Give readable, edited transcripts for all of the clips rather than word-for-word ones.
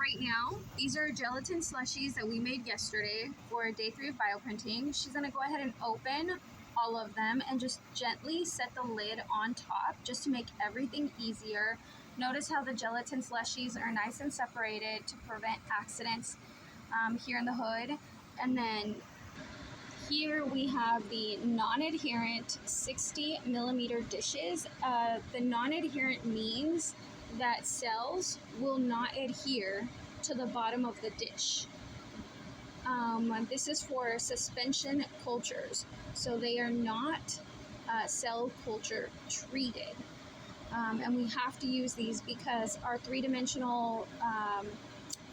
right now, these are gelatin slushies that we made yesterday for day 3 of bioprinting. She's going to go ahead and open all of them and just gently set the lid on top just to make everything easier. Notice how the gelatin slushies are nice and separated to prevent accidents here in the hood. And then here we have the non-adherent 60 millimeter dishes. The non-adherent means that cells will not adhere to the bottom of the dish. This is for suspension cultures, so they are not cell culture treated. And we have to use these because our three-dimensional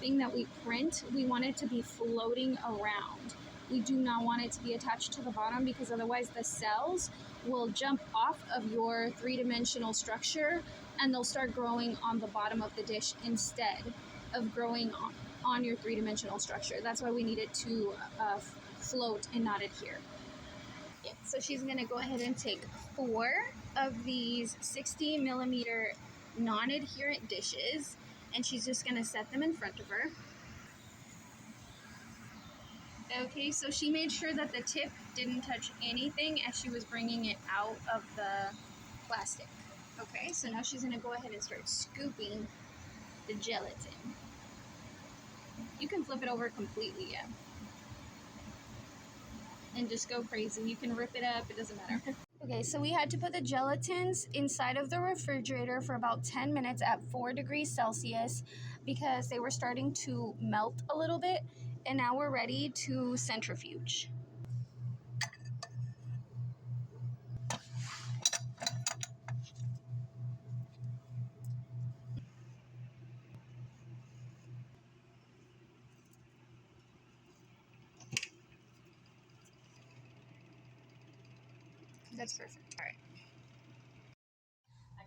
thing that we print, we want it to be floating around. We do not want it to be attached to the bottom because otherwise the cells will jump off of your three-dimensional structure and they'll start growing on the bottom of the dish instead of growing on your three-dimensional structure. That's why we need it to float and not adhere. Yeah, so she's going to go ahead and take 4 of these 60 millimeter non-adherent dishes and she's just going to set them in front of her. Okay, so she made sure that the tip didn't touch anything as she was bringing it out of the plastic. Okay, so now she's going to go ahead and start scooping the gelatin. You can flip it over completely, yeah. And just go crazy. You can rip it up, it doesn't matter. Okay, so we had to put the gelatins inside of the refrigerator for about 10 minutes at 4 degrees Celsius because they were starting to melt a little bit. And now we're ready to centrifuge. That's perfect. All right.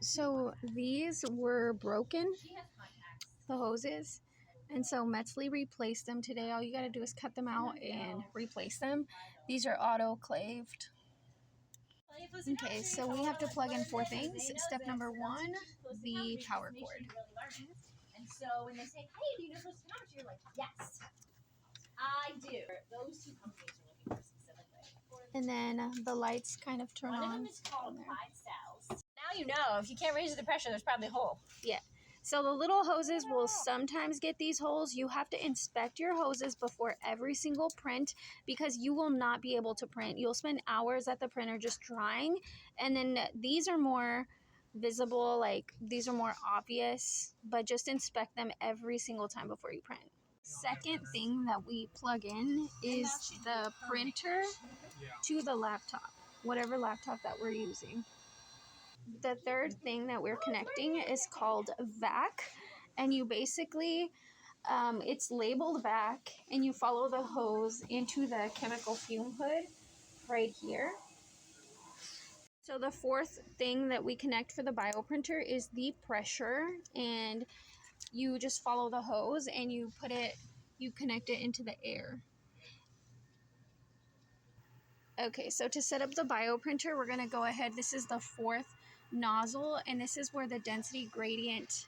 So these were broken, the hoses, and so Metsley replaced them today. All you got to do is cut them out and replace them. These are autoclaved. Okay, so we have to plug in 4 things. Step number 1, the power cord. And so when they say, hey, do you know Close Technology? You're like, yes, I do. Those 2 companies are looking for specifically. And then the lights kind of turn on. One of them is called Clyde Cells. Now you know, if you can't raise the pressure, there's probably a hole. Yeah. So the little hoses will sometimes get these holes. You have to inspect your hoses before every single print because you will not be able to print. You'll spend hours at the printer just drying. And then these are more visible, like these are more obvious, but just inspect them every single time before you print. Second thing that we plug in is the printer to the laptop, whatever laptop that we're using. The third thing that we're connecting is called VAC, and you basically, it's labeled VAC, and you follow the hose into the chemical fume hood right here. So the fourth thing that we connect for the bioprinter is the pressure, and you just follow the hose and you connect it into the air. Okay, so to set up the bioprinter, we're going to go ahead. This is the 4th nozzle, and this is where the density gradient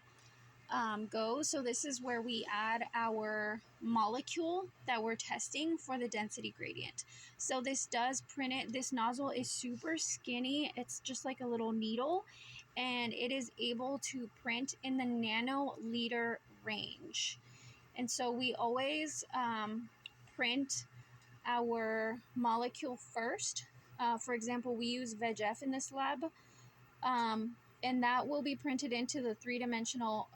goes. So this is where we add our molecule that we're testing for the density gradient. So this does print it. This nozzle is super skinny. It's just like a little needle, and it is able to print in the nanoliter range. And so we always print our molecule first. For example, we use VEGF in this lab, and that will be printed into the 3-dimensional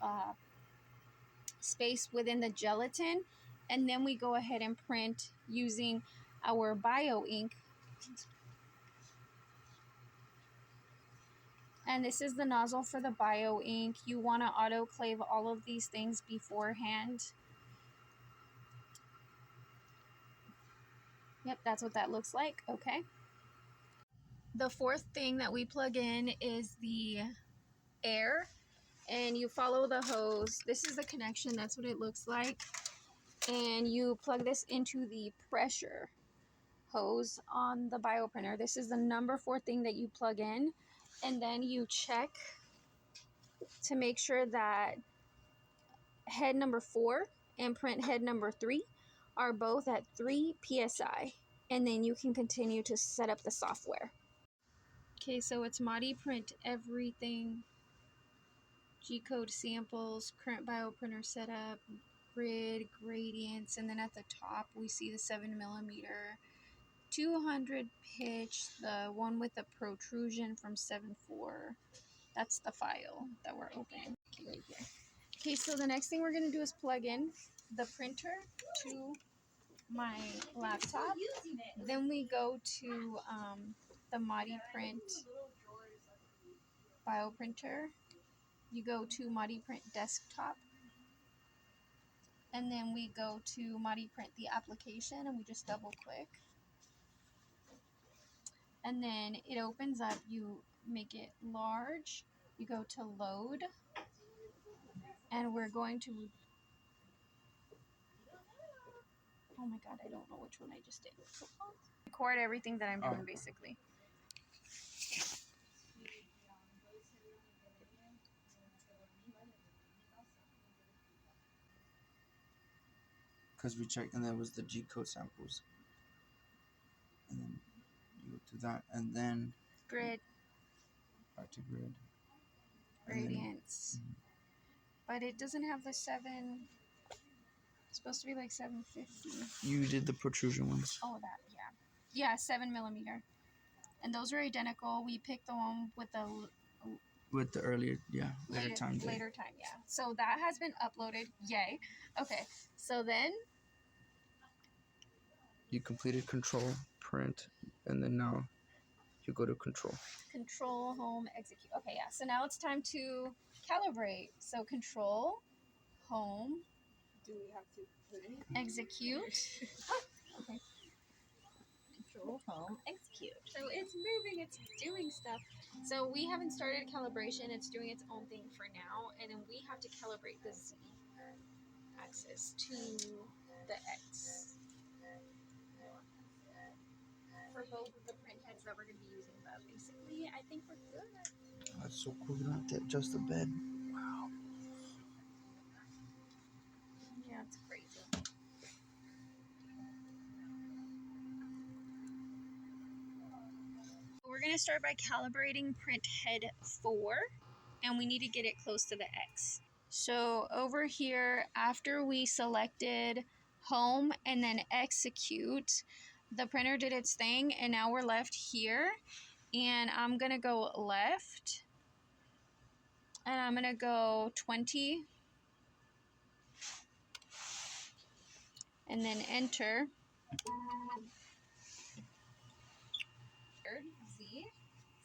space within the gelatin, and then we go ahead and print using our bio ink. And this is the nozzle for the bio ink. You want to autoclave all of these things beforehand. Yep, that's what that looks like. Okay. The fourth thing that we plug in is the air, and you follow the hose. This is the connection. That's what it looks like. And you plug this into the pressure hose on the bioprinter. This is the number 4 thing that you plug in, and then you check to make sure that head number 4 and print head number 3 are both at 3 psi, and then you can continue to set up the software. Okay, so it's Madi Print everything, G-code samples, current bioprinter setup, grid, gradients, and then at the top we see the 7mm, 200 pitch, the one with the protrusion from 7.4. That's the file that we're opening right here. Okay, so the next thing we're going to do is plug in the printer to my laptop. Then we go to the Madi Print bioprinter. You go to Madi Print desktop. And then we go to Madi Print the application and we just double click. And then it opens up, you make it large, you go to load, and we're going to, oh my god, I don't know which one I just did. Record everything that I'm doing basically. Because we checked, and that was the G-code samples. And then you go to that, and then Grid, back to grid. gradients. But it doesn't have the 7, it's supposed to be like 750. You did the protrusion ones. Oh, that, yeah. Yeah, 7mm. And those are identical. We picked the one with the earlier, later time. Later time, yeah. So that has been uploaded. Yay. Okay. So then You completed control, print, and then now you go to control. control, home, execute. Okay, yeah. So now it's time to calibrate. So control, home. Do we have to put anything? Execute. Okay. Control, home, execute. So it's moving, it's doing stuff. So we haven't started calibration, it's doing its own thing for now, and then we have to calibrate the Z axis to the X for both of the print heads that we're going to be using, but basically I think we're good. That's so cool. You don't have to adjust the bed. Wow. Yeah, it's crazy. We're going to start by calibrating print head 4, and we need to get it close to the X. So over here, after we selected home and then execute, the printer did its thing, and now we're left here, and I'm going to go left, and I'm going to go 20, and then enter. Z.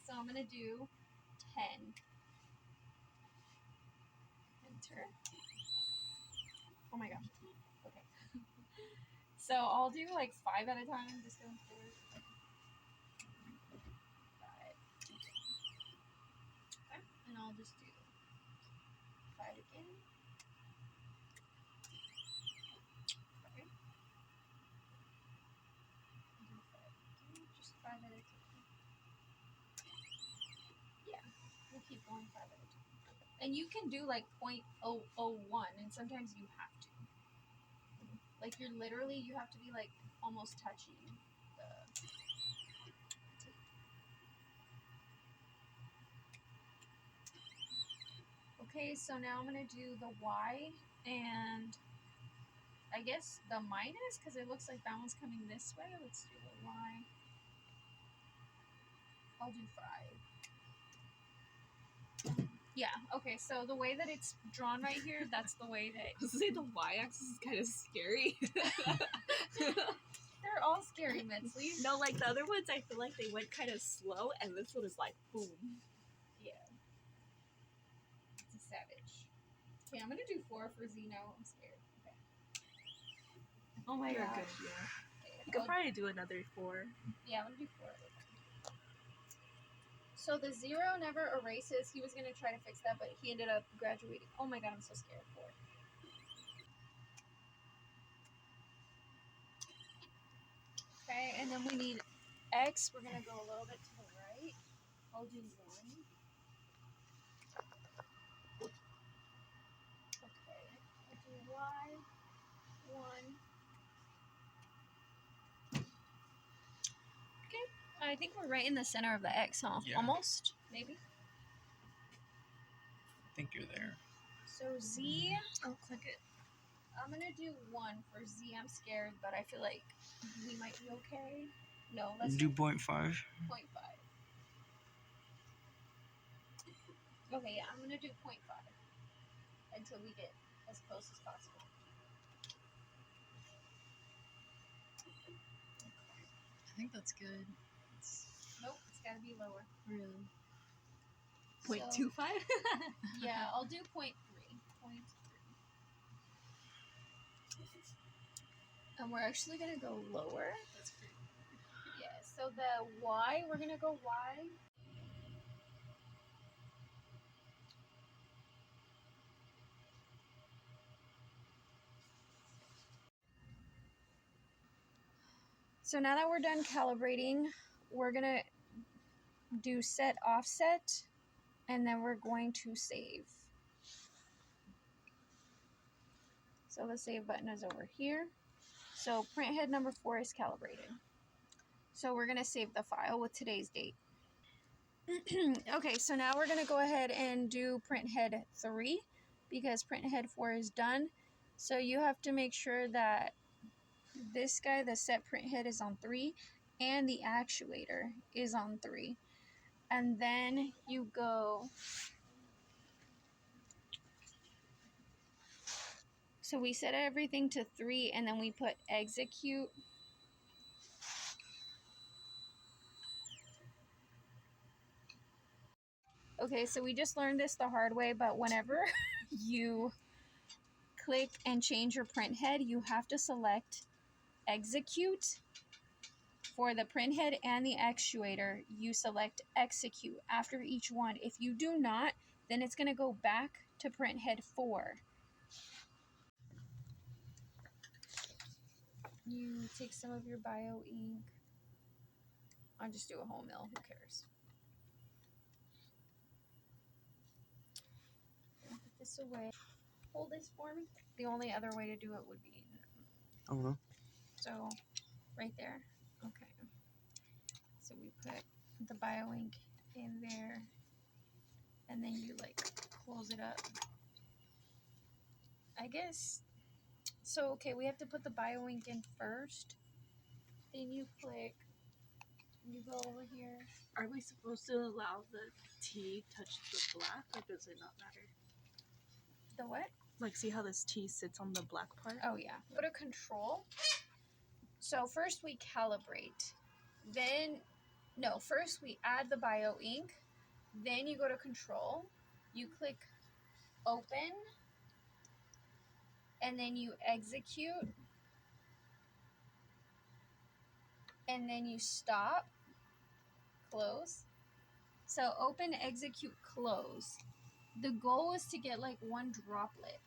So I'm going to do 10. Enter. Oh my gosh. Okay. So I'll do like 5 at a time, just going forward. Got it. Okay. And I'll just do 5 again. Okay. Do 5 again. Just 5 at a time. Yeah. We'll keep going 5 at a time. And you can do like 0.001, and sometimes you have to. Like you have to be like almost touching the tape. Okay, so now I'm gonna do the Y and I guess the minus, because it looks like that one's coming this way. Let's do the Y. I'll do 5. Yeah, okay, so the way that it's drawn right here, that's the way that... I was gonna say the y-axis is kind of scary. They're all scary, Metsley. No, like the other ones, I feel like they went kind of slow, and this one is like, boom. Yeah. It's a savage. Okay, I'm gonna do 4 for Zeno. I'm scared. Okay. Oh my You're god. good, yeah. Okay, You could probably do another 4. Yeah, I'm gonna do 4. So the 0 never erases. He was gonna try to fix that, but he ended up graduating. Oh my god, I'm so scared. 4. Okay, and then we need X. We're gonna go a little bit to the right. I'll do 1. Okay. 1. Okay, I think we're right in the center of the X, huh? Yeah. Almost, maybe. I think you're there. So Z, I'll click it. I'm gonna do 1 for Z. I'm scared, but I feel like we might be okay. No, let's Do do 0.5. 0.5. Okay, yeah, I'm gonna do 0.5 until we get as close as possible. I think that's good. Nope, it's gotta be lower. Really. So, 0.25? yeah, I'll do 0.3. And we're actually gonna go lower. That's great. Yeah, so the Y, we're gonna go Y. So now that we're done calibrating, we're gonna do set offset, and then we're going to save. So the save button is over here. So print head number 4 is calibrated. So we're gonna save the file with today's date. Okay, so now we're gonna go ahead and do print head 3 because print head 4 is done. So you have to make sure that this guy, the set print head, is on 3 and the actuator is on 3. And then you go, so we set everything to 3 and then we put execute. Okay, so we just learned this the hard way, but whenever you click and change your print head, you have to select execute. For the print head and the actuator, you select execute after each one. If you do not, then it's going to go back to print head 4. You take some of your bio ink. I'll just do a whole mill, who cares? Put this away. Hold this for me. The only other way to do it would be Oh, so right there. Okay. So we put the bio ink in there, and then you like close it up. I guess. So okay, we have to put the bio ink in first. Then you click. You go over here. Are we supposed to allow the tea touch the black, or does it not matter? The what? Like, see how this tea sits on the black part? Oh yeah. Go to control. So first we calibrate. Then no, first we add the bio ink. Then you go to control. You click open. And then you execute. And then you stop. Close. So open, execute, close. The goal is to get like one droplet.